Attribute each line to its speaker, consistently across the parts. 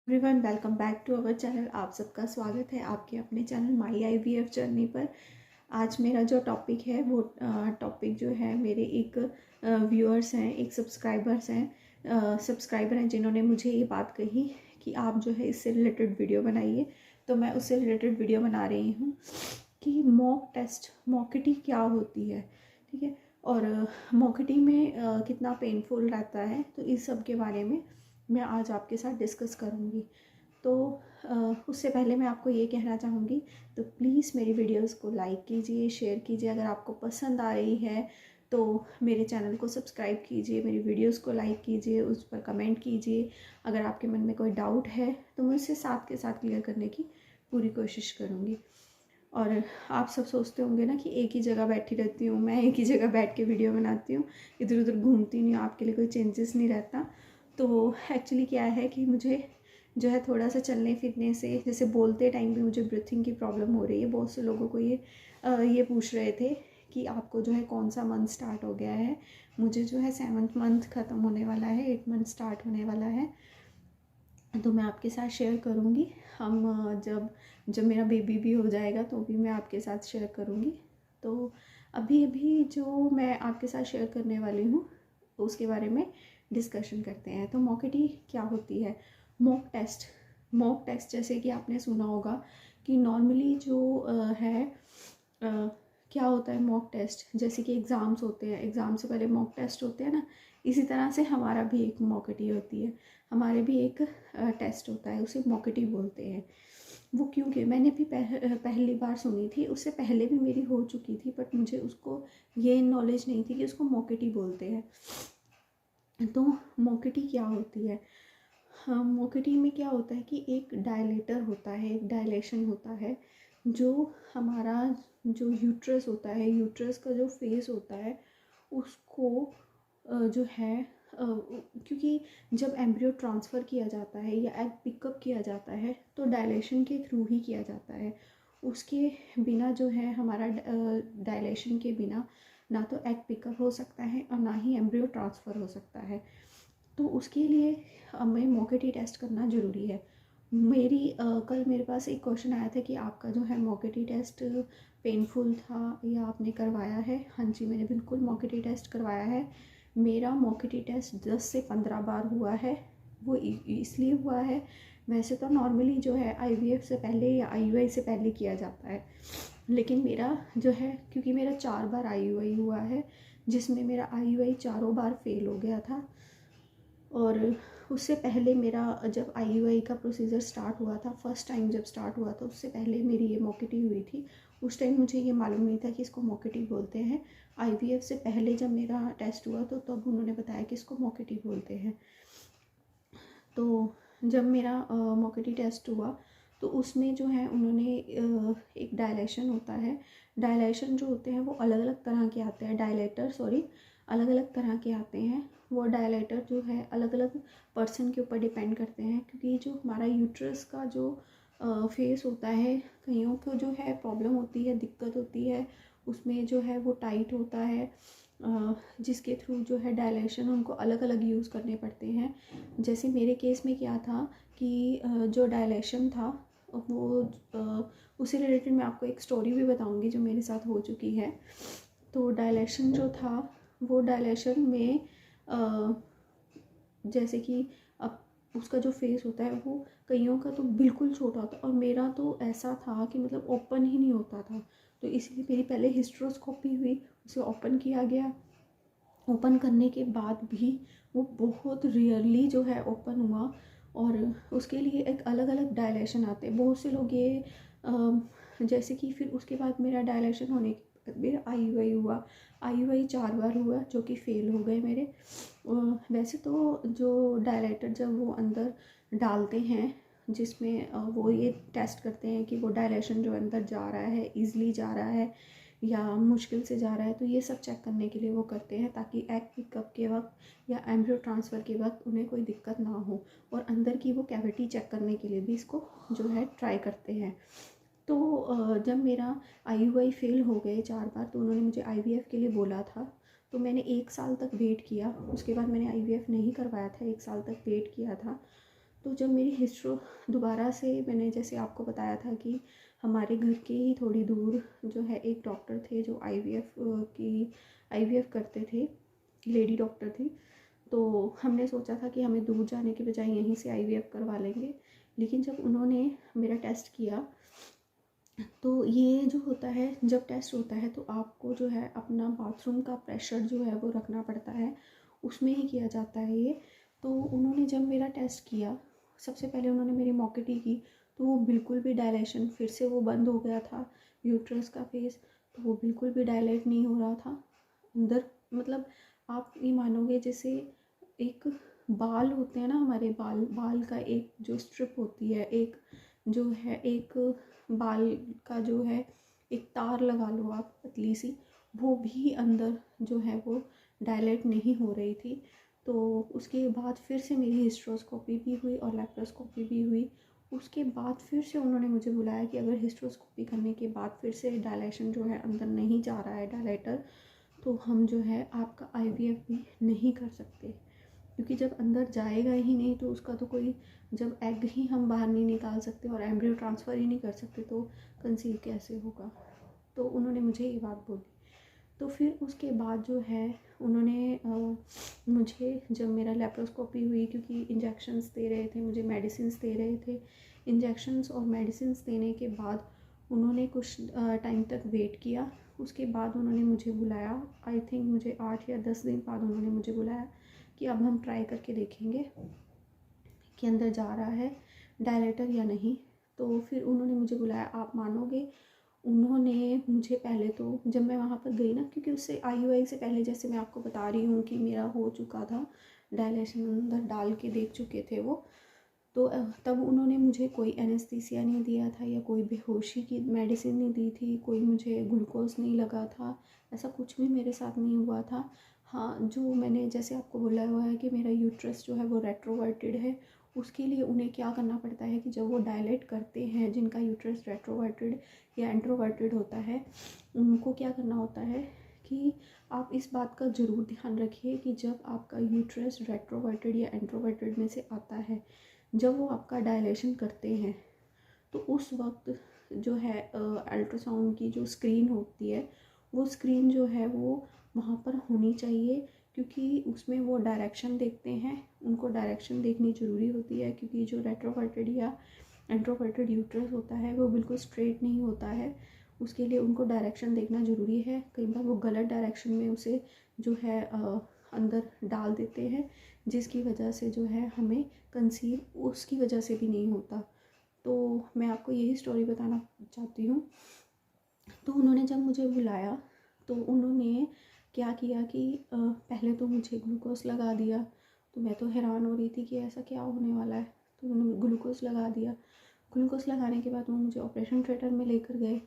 Speaker 1: Everyone welcome back to our channel. आप सबका स्वागत है आपके अपने चैनल माई आईवीएफ जर्नी पर। आज मेरा जो टॉपिक है वो टॉपिक जो है मेरे एक व्यूअर्स हैं, एक सब्सक्राइबर हैं जिन्होंने मुझे ये बात कही कि आप जो है इससे रिलेटेड वीडियो बनाइए। तो मैं उससे रिलेटेड वीडियो बना रही हूँ कि मॉक टेस्ट मॉकटी क्या होती है, ठीक है, और मॉकटी में कितना पेनफुल रहता है। तो इस सब के बारे में मैं आज आपके साथ डिस्कस करूँगी। तो उससे पहले मैं आपको ये कहना चाहूँगी, तो प्लीज़ मेरी वीडियोस को लाइक कीजिए, शेयर कीजिए। अगर आपको पसंद आ रही है तो मेरे चैनल को सब्सक्राइब कीजिए, मेरी वीडियोस को लाइक कीजिए, उस पर कमेंट कीजिए। अगर आपके मन में कोई डाउट है तो मैं उससे साथ के साथ क्लियर करने की पूरी कोशिश करूँगी। और आप सब सोचते होंगे ना कि एक ही जगह बैठी रहती हूँ मैं, एक ही जगह बैठ के वीडियो बनाती हूँ, इधर उधर घूमती नहीं हूँ, आपके लिए कोई चेंजेस नहीं रहता। तो एक्चुअली क्या है कि मुझे जो है थोड़ा सा चलने फिरने से, जैसे बोलते टाइम भी मुझे ब्रीथिंग की प्रॉब्लम हो रही है। बहुत से लोगों को ये पूछ रहे थे कि आपको जो है कौन सा मंथ स्टार्ट हो गया है। मुझे जो है 7th मंथ ख़त्म होने वाला है, 8th मंथ स्टार्ट होने वाला है। तो मैं आपके साथ शेयर करूँगी। हम जब जब मेरा बेबी भी हो जाएगा तो भी मैं आपके साथ शेयर करूँगी। तो अभी अभी जो मैं आपके साथ शेयर करने वाली हूँ उसके बारे में डिस्कशन करते हैं। तो मॉकटी क्या होती है? मॉक टेस्ट जैसे कि आपने सुना होगा कि नॉर्मली जो है क्या होता है मॉक टेस्ट, जैसे कि एग्ज़ाम्स होते हैं, एग्ज़ाम से पहले मॉक टेस्ट होते हैं ना, इसी तरह से हमारा भी एक मॉकटी होती है। हमारे भी एक टेस्ट होता है, उसे मॉकटी बोलते हैं। वो क्योंकि मैंने भी पहली बार सुनी थी, उससे पहले भी मेरी हो चुकी थी, बट मुझे उसको ये नॉलेज नहीं थी कि उसको मॉकटी बोलते हैं। तो मॉकटी क्या होती है? हाँ, मॉकटी में क्या होता है कि एक डायलेटर होता है, एक डायलेशन होता है। जो हमारा जो यूट्रस होता है, यूट्रस का जो फेस होता है उसको जो है क्योंकि जब एम्ब्रियो ट्रांसफ़र किया जाता है या एग पिकअप किया जाता है तो डायलेशन के थ्रू ही किया जाता है। उसके बिना जो है हमारा डायलेशन के बिना ना तो एग पिकअप हो सकता है और ना ही एम्ब्रियो ट्रांसफ़र हो सकता है। तो उसके लिए हमें मॉकटी टेस्ट करना ज़रूरी है। कल मेरे पास एक क्वेश्चन आया था कि आपका जो है मॉकटी टेस्ट पेनफुल था या आपने करवाया है। हाँ जी, मैंने बिल्कुल मॉकटी टेस्ट करवाया है। मेरा मॉकटी टेस्ट 10 से 15 बार हुआ है। वो इसलिए हुआ है, वैसे तो नॉर्मली जो है आईवीएफ से पहले या आईयूआई से पहले किया जाता है, लेकिन मेरा जो है क्योंकि मेरा 4 बार आईयूआई हुआ है, जिसमें मेरा आईयूआई चारों बार फेल हो गया था। और उससे पहले मेरा जब आईयूआई का प्रोसीजर स्टार्ट हुआ था, फर्स्ट टाइम जब स्टार्ट हुआ था, उससे पहले मेरी ये मॉकटी हुई थी। उस टाइम मुझे ये मालूम नहीं था कि इसको मॉकटी बोलते हैं। आईवीएफ से पहले जब मेरा टेस्ट हुआ तो तब उन्होंने बताया कि इसको मॉकटी बोलते हैं। तो जब मेरा मॉकटी टेस्ट हुआ तो उसमें जो है उन्होंने एक डायलेशन होता है। डायलेशन जो होते हैं वो अलग अलग तरह के आते हैं, अलग अलग तरह के आते हैं। वो डायलेटर जो है अलग अलग पर्सन के ऊपर डिपेंड करते हैं, क्योंकि जो हमारा यूट्रस का जो फेस होता है, कईयों को जो है प्रॉब्लम होती है, दिक्कत होती है, उसमें जो है वो टाइट होता है, जिसके थ्रू जो है डायलेशन उनको अलग अलग यूज़ करने पड़ते हैं। जैसे मेरे केस में क्या था कि जो डायलेशन था वो उससे रिलेटेड मैं आपको एक स्टोरी भी बताऊंगी जो मेरे साथ हो चुकी है। तो डायलेशन जो था, वो डायलेशन में जैसे कि अब उसका जो फेस होता है वो कईयों का तो बिल्कुल छोटा होता है और मेरा तो ऐसा था कि मतलब ओपन ही नहीं होता था। तो इसलिए मेरी पहले हिस्ट्रोस्कोपी हुई, उसे ओपन किया गया। ओपन करने के बाद भी वो बहुत रेयरली जो है ओपन हुआ, और उसके लिए एक अलग अलग डायलेशन आते हैं। बहुत से लोग ये जैसे कि फिर उसके बाद मेरा डायलेशन होने के बाद मेरा आईयूआई हुआ। आईयूआई 4 बार हुआ जो कि फ़ेल हो गए मेरे। वैसे तो जो डायलेटर जब वो अंदर डालते हैं, जिसमें वो ये टेस्ट करते हैं कि वो डायलेशन जो अंदर जा रहा है ईज़िली जा रहा है या मुश्किल से जा रहा है, तो ये सब चेक करने के लिए वो करते हैं ताकि एग पिकअप के वक्त या एम्ब्रियो ट्रांसफ़र के वक्त उन्हें कोई दिक्कत ना हो। और अंदर की वो कैविटी चेक करने के लिए भी इसको जो है ट्राई करते हैं। तो जब मेरा आईयूआई फेल हो गए 4 बार तो उन्होंने मुझे आईवीएफ के लिए बोला था। तो मैंने 1 साल तक वेट किया, उसके बाद मैंने आईवीएफ नहीं करवाया था, 1 साल तक वेट किया था। तो जब मेरी हिस्ट्रो दोबारा से, मैंने जैसे आपको बताया था कि हमारे घर के ही थोड़ी दूर जो है एक डॉक्टर थे जो आईवीएफ करते थे, लेडी डॉक्टर थी। तो हमने सोचा था कि हमें दूर जाने के बजाय यहीं से आईवीएफ करवा लेंगे। लेकिन जब उन्होंने मेरा टेस्ट किया, तो ये जो होता है, जब टेस्ट होता है तो आपको जो है अपना बाथरूम का प्रेशर जो है वो रखना पड़ता है, उसमें ही किया जाता है ये। तो उन्होंने जब मेरा टेस्ट किया, सबसे पहले उन्होंने मेरी मॉकेटी की, तो वो बिल्कुल भी डायलेशन, फिर से वो बंद हो गया था यूट्रस का फेस, तो वो बिल्कुल भी डायलेट नहीं हो रहा था अंदर। मतलब आप ये मानोगे जैसे एक बाल होते हैं ना, हमारे बाल बाल का एक जो स्ट्रिप होती है, एक जो है एक बाल का जो है एक तार लगा लो आप पतली सी, वो भी अंदर जो है वो डायलेट नहीं हो रही थी। तो उसके बाद फिर से मेरी हिस्ट्रोस्कोपी भी हुई और लैप्रोस्कोपी भी हुई। उसके बाद फिर से उन्होंने मुझे बुलाया कि अगर हिस्ट्रोस्कोपी करने के बाद फिर से डायलेशन जो है अंदर नहीं जा रहा है डायलेटर, तो हम जो है आपका आईवीएफ भी नहीं कर सकते, क्योंकि जब अंदर जाएगा ही नहीं तो उसका तो कोई, जब एग ही हम बाहर नहीं निकाल सकते और एम्ब्रियो ट्रांसफ़र ही नहीं कर सकते तो कंसीव कैसे होगा। तो उन्होंने मुझे ये बात बोली। तो फिर उसके बाद जो है उन्होंने मुझे, जब मेरा लेप्रोस्कोपी हुई, क्योंकि इंजेक्शन्स दे रहे थे मुझे, मेडिसिन्स दे रहे थे, इंजेक्शन्स और मेडिसिन्स देने के बाद उन्होंने कुछ टाइम तक वेट किया। उसके बाद उन्होंने मुझे बुलाया, आई थिंक मुझे 8 या 10 दिन बाद उन्होंने मुझे बुलाया कि अब हम ट्राई करके देखेंगे कि अंदर जा रहा है डायलेटर या नहीं। तो फिर उन्होंने मुझे बुलाया, आप मानोगे, उन्होंने मुझे पहले तो, जब मैं वहाँ पर गई ना, क्योंकि उससे IUI से पहले जैसे मैं आपको बता रही हूँ कि मेरा हो चुका था डायलेशन, अंदर डाल के देख चुके थे वो, तो तब उन्होंने मुझे कोई एनेस्थीसिया नहीं दिया था या कोई बेहोशी की मेडिसिन नहीं दी थी, कोई मुझे ग्लूकोज नहीं लगा था, ऐसा कुछ भी मेरे साथ नहीं हुआ था। हाँ, जो मैंने जैसे आपको बोला हुआ है कि मेरा यूट्रस जो है वो रेट्रोवर्टेड है, उसके लिए उन्हें क्या करना पड़ता है कि जब वो डायलेट करते हैं, जिनका यूट्रस रेट्रोवर्टेड या एंट्रोवर्टेड होता है, उनको क्या करना होता है कि आप इस बात का ज़रूर ध्यान रखिए कि जब आपका यूट्रस रेट्रोवर्टेड या एंट्रोवर्टेड में से आता है, जब वो आपका डायलेशन करते हैं, तो उस वक्त जो है अल्ट्रासाउंड की जो स्क्रीन होती है, वो स्क्रीन जो है वो वहाँ पर होनी चाहिए, क्योंकि उसमें वो डायरेक्शन देखते हैं, उनको डायरेक्शन देखनी ज़रूरी होती है, क्योंकि जो रेट्रोवर्टेड या एंट्रोवर्टेड यूट्रस होता है वो बिल्कुल स्ट्रेट नहीं होता है, उसके लिए उनको डायरेक्शन देखना ज़रूरी है। कई बार वो गलत डायरेक्शन में उसे जो है अंदर डाल देते हैं, जिसकी वजह से जो है हमें कंसीव उसकी वजह से भी नहीं होता। तो मैं आपको यही स्टोरी बताना चाहती हूँ। तो उन्होंने जब मुझे बुलाया तो उन्होंने क्या किया कि पहले तो मुझे ग्लूकोज लगा दिया। तो मैं तो हैरान हो रही थी कि ऐसा क्या होने वाला है। तो उन्होंने ग्लूकोज लगा दिया। ग्लूकोज लगाने के बाद वो मुझे ऑपरेशन थिएटर में लेकर गए।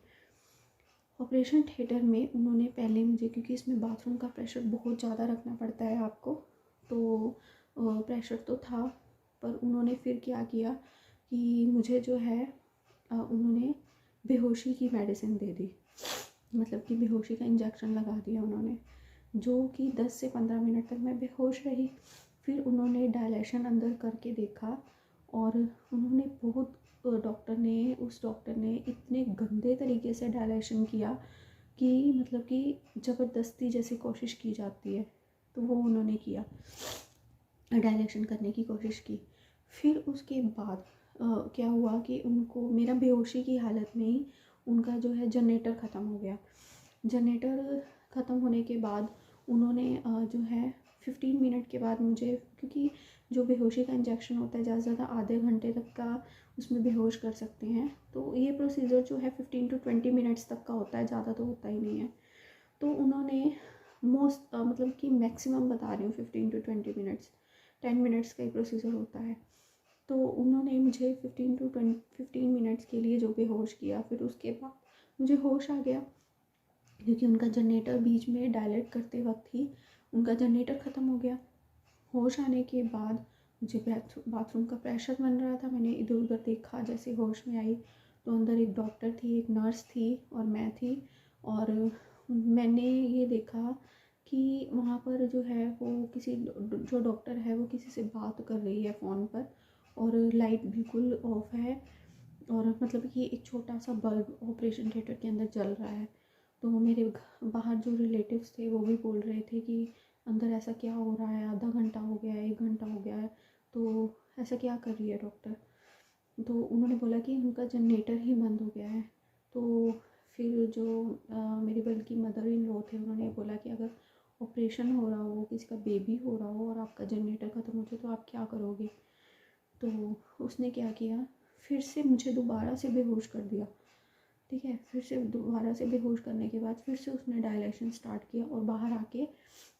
Speaker 1: ऑपरेशन थिएटर में उन्होंने पहले मुझे, क्योंकि इसमें बाथरूम का प्रेशर बहुत ज़्यादा रखना पड़ता है आपको, तो प्रेशर तो था, पर उन्होंने फिर क्या किया कि मुझे जो है उन्होंने बेहोशी की मेडिसिन दे दी, मतलब कि बेहोशी का इंजेक्शन लगा दिया उन्होंने, जो कि 10 से 15 मिनट तक मैं बेहोश रही। फिर उन्होंने डायलेशन अंदर करके देखा और उन्होंने बहुत, उस डॉक्टर ने इतने गंदे तरीके से डायलेशन किया कि मतलब कि ज़बरदस्ती जैसे कोशिश की जाती है, तो वो उन्होंने किया, डायलेशन करने की कोशिश की। फिर उसके बाद क्या हुआ कि उनको, मेरा बेहोशी की हालत में ही उनका जो है जनरेटर ख़त्म हो गया। जनरेटर ख़त्म होने के बाद उन्होंने जो है 15 मिनट के बाद मुझे, क्योंकि जो बेहोशी का इंजेक्शन होता है ज़्यादा से ज़्यादा आधे घंटे तक का उसमें बेहोश कर सकते हैं, तो ये प्रोसीजर जो है 15 to 20 मिनट्स तक का होता है, ज़्यादा तो होता ही नहीं है। तो उन्होंने मतलब कि मैक्सिमम बता रही हूँ 15 to 20 मिनट्स, 10 मिनट्स का ही प्रोसीजर होता है। तो उन्होंने मुझे 15 मिनट्स के लिए जो बेहोश किया, फिर उसके बाद मुझे होश आ गया, क्योंकि उनका जनरेटर बीच में डायलेट करते वक्त ही उनका जनरेटर ख़त्म हो गया। होश आने के बाद मुझे बाथरूम का प्रेशर बन रहा था। मैंने इधर उधर देखा, जैसे होश में आई तो अंदर एक डॉक्टर थी, एक नर्स थी और मैं थी, और मैंने ये देखा कि वहाँ पर जो है वो किसी, जो डॉक्टर है वो किसी से बात कर रही है फ़ोन पर, और लाइट बिल्कुल ऑफ है, और मतलब कि एक छोटा सा बल्ब ऑपरेशन थिएटर के अंदर जल रहा है। तो मेरे बाहर जो रिलेटिव्स थे वो भी बोल रहे थे कि अंदर ऐसा क्या हो रहा है, आधा घंटा हो गया है, 1 घंटा हो गया है, तो ऐसा क्या कर रही है डॉक्टर। तो उन्होंने बोला कि उनका जनरेटर ही बंद हो गया है। तो फिर जो मेरी बहन की मदर इन लॉ थे, उन्होंने बोला कि अगर ऑपरेशन हो रहा हो, किसी का बेबी हो रहा हो और आपका जनरेटर ख़त्म हो जाए तो आप क्या करोगे। तो उसने क्या किया, फिर से मुझे दोबारा से बेहोश कर दिया। ठीक है, फिर से दोबारा से बेहोश करने के बाद फिर से उसने डायलेशन स्टार्ट किया, और बाहर आके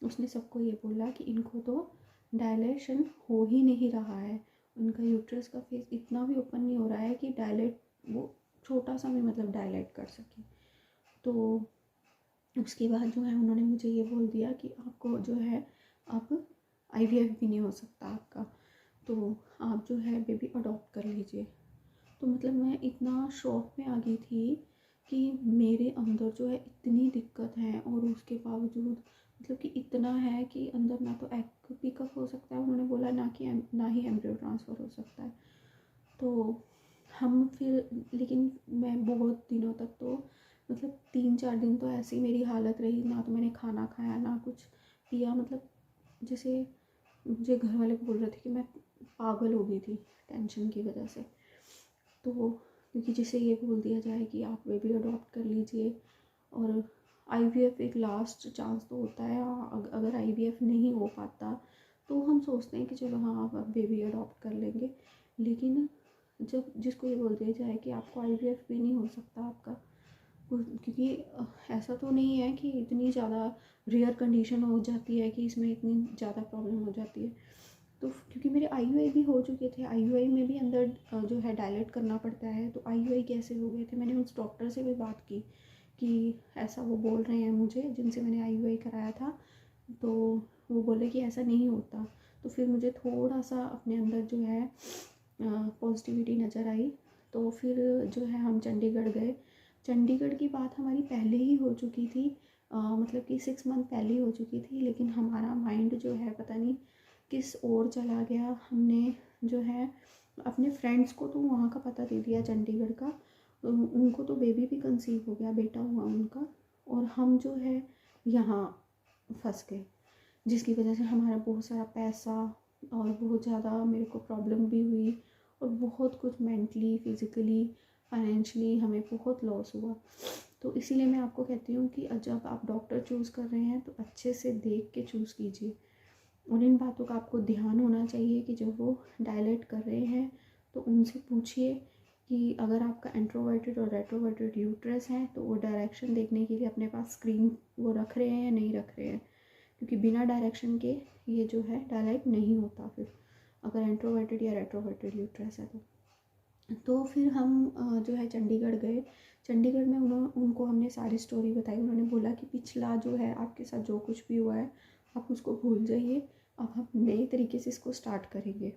Speaker 1: उसने सबको ये बोला कि इनको तो डायलेशन हो ही नहीं रहा है, उनका यूट्रस का फेस इतना भी ओपन नहीं हो रहा है कि डायलेट, वो छोटा सा भी मतलब डायलेट कर सके। तो उसके बाद जो है उन्होंने मुझे ये बोल दिया कि आपको जो है अब IVF भी नहीं हो सकता आपका, तो आप जो है बेबी अडॉप्ट कर लीजिए। तो मतलब मैं इतना शॉक में आ गई थी कि मेरे अंदर जो है इतनी दिक्कत है, और उसके बावजूद मतलब कि इतना है कि अंदर ना तो एग पिकअप हो सकता है, उन्होंने बोला ना ही एम्ब्रियो ट्रांसफ़र हो सकता है। तो हम फिर, लेकिन मैं बहुत दिनों तक तो मतलब 3-4 दिन तो ऐसी मेरी हालत रही, ना तो मैंने खाना खाया ना कुछ पिया, मतलब जैसे मुझे घर वाले बोल रहे थे कि मैं पागल हो गई थी टेंशन की वजह से। तो क्योंकि जिसे ये बोल दिया जाए कि आप बेबी अडॉप्ट कर लीजिए, और IVF एक लास्ट चांस तो होता है, अगर IVF नहीं हो पाता तो हम सोचते हैं कि चलो हाँ आप बेबी अडॉप्ट कर लेंगे। लेकिन जब जिसको ये बोल दिया जाए कि आपको IVF भी नहीं हो सकता आपका, क्योंकि ऐसा तो नहीं है कि इतनी ज़्यादा रेयर कंडीशन हो जाती है कि इसमें इतनी ज़्यादा प्रॉब्लम हो जाती है। तो क्योंकि मेरे IUI भी हो चुके थे, IUI में भी अंदर जो है डायलेट करना पड़ता है, तो IUI कैसे हो गए थे। मैंने उस डॉक्टर से भी बात की कि ऐसा वो बोल रहे हैं मुझे, जिनसे मैंने IUI कराया था, तो वो बोले कि ऐसा नहीं होता। तो फिर मुझे थोड़ा सा अपने अंदर जो है पॉजिटिविटी नज़र आई। तो फिर जो है हम चंडीगढ़ गए। चंडीगढ़ की बात हमारी पहले ही हो चुकी थी, मतलब कि 6 मंथ पहले ही हो चुकी थी, लेकिन हमारा माइंड जो है पता नहीं किस ओर चला गया। हमने जो है अपने फ्रेंड्स को तो वहाँ का पता दे दिया चंडीगढ़ का, उनको तो बेबी भी कंसीव हो गया, बेटा हुआ उनका, और हम जो है यहाँ फंस गए, जिसकी वजह से हमारा बहुत सारा पैसा और बहुत ज़्यादा मेरे को प्रॉब्लम भी हुई, और बहुत कुछ मेंटली, फिज़िकली, फाइनेंशियली हमें बहुत लॉस हुआ। तो इसीलिए मैं आपको कहती हूँ कि जब आप डॉक्टर चूज़ कर रहे हैं तो अच्छे से देख के चूज़ कीजिए, और इन बातों का आपको ध्यान होना चाहिए कि जब वो डायलेट कर रहे हैं तो उनसे पूछिए कि अगर आपका इंट्रोवर्टेड और रेट्रोवर्टेड यूट्रस है तो वो डायरेक्शन देखने के लिए अपने पास स्क्रीन वो रख रहे हैं या नहीं रख रहे हैं, क्योंकि बिना डायरेक्शन के ये जो है डायलेट नहीं होता फिर, अगर इंट्रोवर्टेड या रेट्रोवर्टेड यूट्रस है तो फिर हम जो है चंडीगढ़ गए। चंडीगढ़ में उनको हमने सारी स्टोरी बताई। उन्होंने बोला कि पिछला जो है आपके साथ जो कुछ भी हुआ है आप उसको भूल जाइए, अब हम नए तरीके से इसको स्टार्ट करेंगे।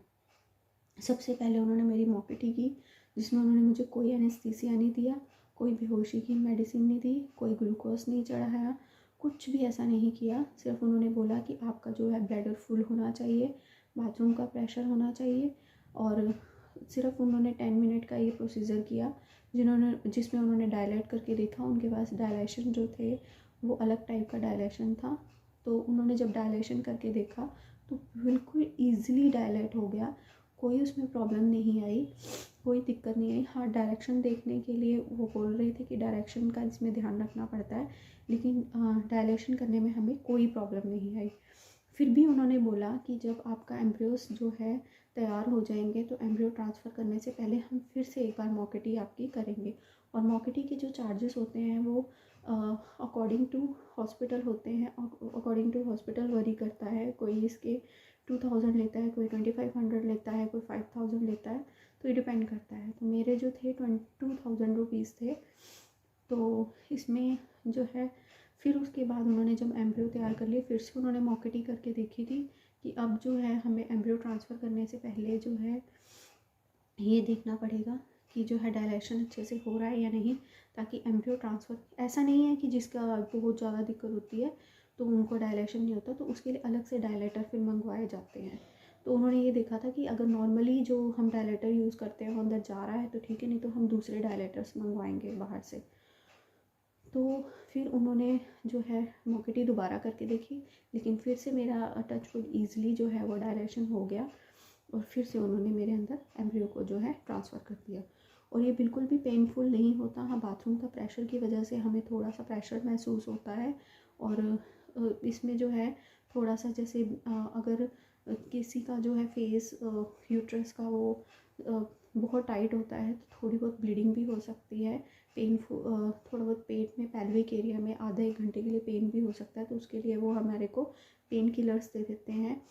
Speaker 1: सबसे पहले उन्होंने मेरी मोपिटी की, जिसमें उन्होंने मुझे कोई एनेस्थीसिया नहीं दिया, कोई बेहोशी की मेडिसिन नहीं दी, कोई ग्लूकोज नहीं चढ़ाया, कुछ भी ऐसा नहीं किया। सिर्फ उन्होंने बोला कि आपका जो है ब्लैडर फुल होना चाहिए, बाथरूम का प्रेशर होना चाहिए, और सिर्फ उन्होंने 10 मिनट का ये प्रोसीजर किया, जिसमें उन्होंने डायलेट करके देखा। उनके पास डायलेशन जो थे वो अलग टाइप का डायलेशन था, तो उन्होंने जब डायलेशन करके देखा तो बिल्कुल ईजिली डायलेट हो गया, कोई उसमें प्रॉब्लम नहीं आई, कोई दिक्कत नहीं आई। हाँ, डायरेक्शन देखने के लिए वो बोल रहे थे कि डायरेक्शन का इसमें ध्यान रखना पड़ता है, लेकिन डायलेशन करने में हमें कोई प्रॉब्लम नहीं आई। फिर भी उन्होंने बोला कि जब आपका एम्ब्रियोस जो है तैयार हो जाएंगे तो एम्ब्रियो ट्रांसफ़र करने से पहले हम फिर से एक बार मोकेटी आपकी करेंगे, और मोकेटी के जो चार्जेस होते हैं वो अकॉर्डिंग टू हॉस्पिटल होते हैं, अकॉर्डिंग टू हॉस्पिटल वरी करता है। कोई इसके 2000 लेता है, कोई 2500 लेता है, कोई 5000 लेता है, तो ये डिपेंड करता है। तो मेरे जो थे 22,000 रुपीज़ थे। तो इसमें जो है फिर उसके बाद उन्होंने जब एम्ब्रियो तैयार कर लिए, फिर से उन्होंने मोकेटी करके देखी थी कि अब जो है हमें एम्ब्रियो ट्रांसफ़र करने से पहले जो है ये देखना पड़ेगा कि जो है डायलेशन अच्छे से हो रहा है या नहीं, ताकि एम्ब्रियो ट्रांसफ़र, ऐसा नहीं है कि जिसका बहुत ज़्यादा दिक्कत होती है तो उनको डायलेशन नहीं होता, तो उसके लिए अलग से डायलेटर फिर मंगवाए जाते हैं। तो तो उन्होंने ये देखा था कि अगर नॉर्मली जो हम डायलेटर यूज़ करते हैं वो अंदर जा रहा है तो ठीक है, नहीं तो हम दूसरे डायलेटर्स मंगवाएंगे बाहर से। तो फिर उन्होंने जो है मोकेटी दोबारा करके देखी, लेकिन फिर से मेरा टचवुड ईज़िली जो है वो डायलेशन हो गया और फिर से उन्होंने मेरे अंदर एम्ब्रियो को जो है ट्रांसफ़र कर दिया। और ये बिल्कुल भी पेनफुल नहीं होता। हाँ, बाथरूम का प्रेशर की वजह से हमें थोड़ा सा प्रेशर महसूस होता है और इसमें जो है थोड़ा सा जैसे अगर किसी का जो है फेस यूट्रस का वो बहुत टाइट होता है तो थोड़ी बहुत ब्लीडिंग भी हो सकती है। पेनफुल थोड़ा बहुत पेट में पेल्विक एरिया में आधा एक घंटे के लिए पेन भी हो सकता है, तो उसके लिए वो हमारे को पेन किलर्स दे देते हैं।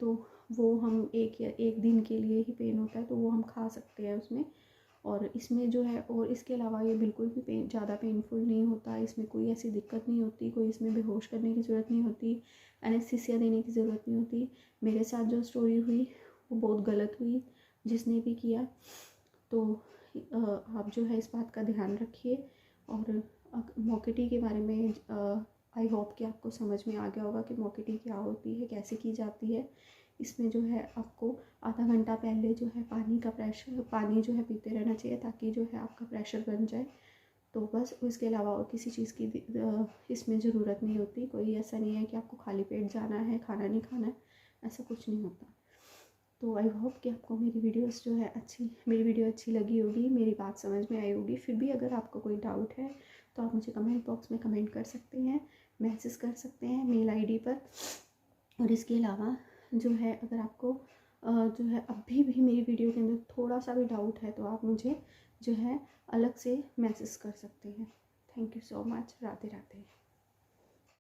Speaker 1: तो वो हम एक दिन के लिए ही पेन होता है तो वो हम खा सकते हैं उसमें। और इसमें जो है, और इसके अलावा ये बिल्कुल भी ज़्यादा पेनफुल नहीं होता, इसमें कोई ऐसी दिक्कत नहीं होती, कोई इसमें बेहोश करने की ज़रूरत नहीं होती, एनेस्थीसिया देने की ज़रूरत नहीं होती। मेरे साथ जो स्टोरी हुई वो बहुत गलत हुई जिसने भी किया। तो आप जो है इस बात का ध्यान रखिए। और मोकेटी के बारे में आई होप कि आपको समझ में आ गया होगा कि मोकेटी क्या होती है, कैसे की जाती है। इसमें जो है आपको आधा घंटा पहले जो है पानी जो है पीते रहना चाहिए ताकि जो है आपका प्रेशर बन जाए। तो बस इसके अलावा और किसी चीज़ की इसमें ज़रूरत नहीं होती। कोई ऐसा नहीं है कि आपको खाली पेट जाना है, खाना नहीं खाना है, ऐसा कुछ नहीं होता। तो आई होप कि आपको मेरी वीडियो अच्छी लगी होगी, मेरी बात समझ में आई होगी। फिर भी अगर आपको कोई डाउट है तो आप मुझे कमेंट बॉक्स में कमेंट कर सकते हैं, मैसेज कर सकते हैं मेल आईडी पर। और इसके अलावा जो है अगर आपको जो है अभी भी मेरी वीडियो के अंदर थोड़ा सा भी डाउट है तो आप मुझे जो है अलग से मैसेज कर सकते हैं। Thank you so much. Radhe Radhe.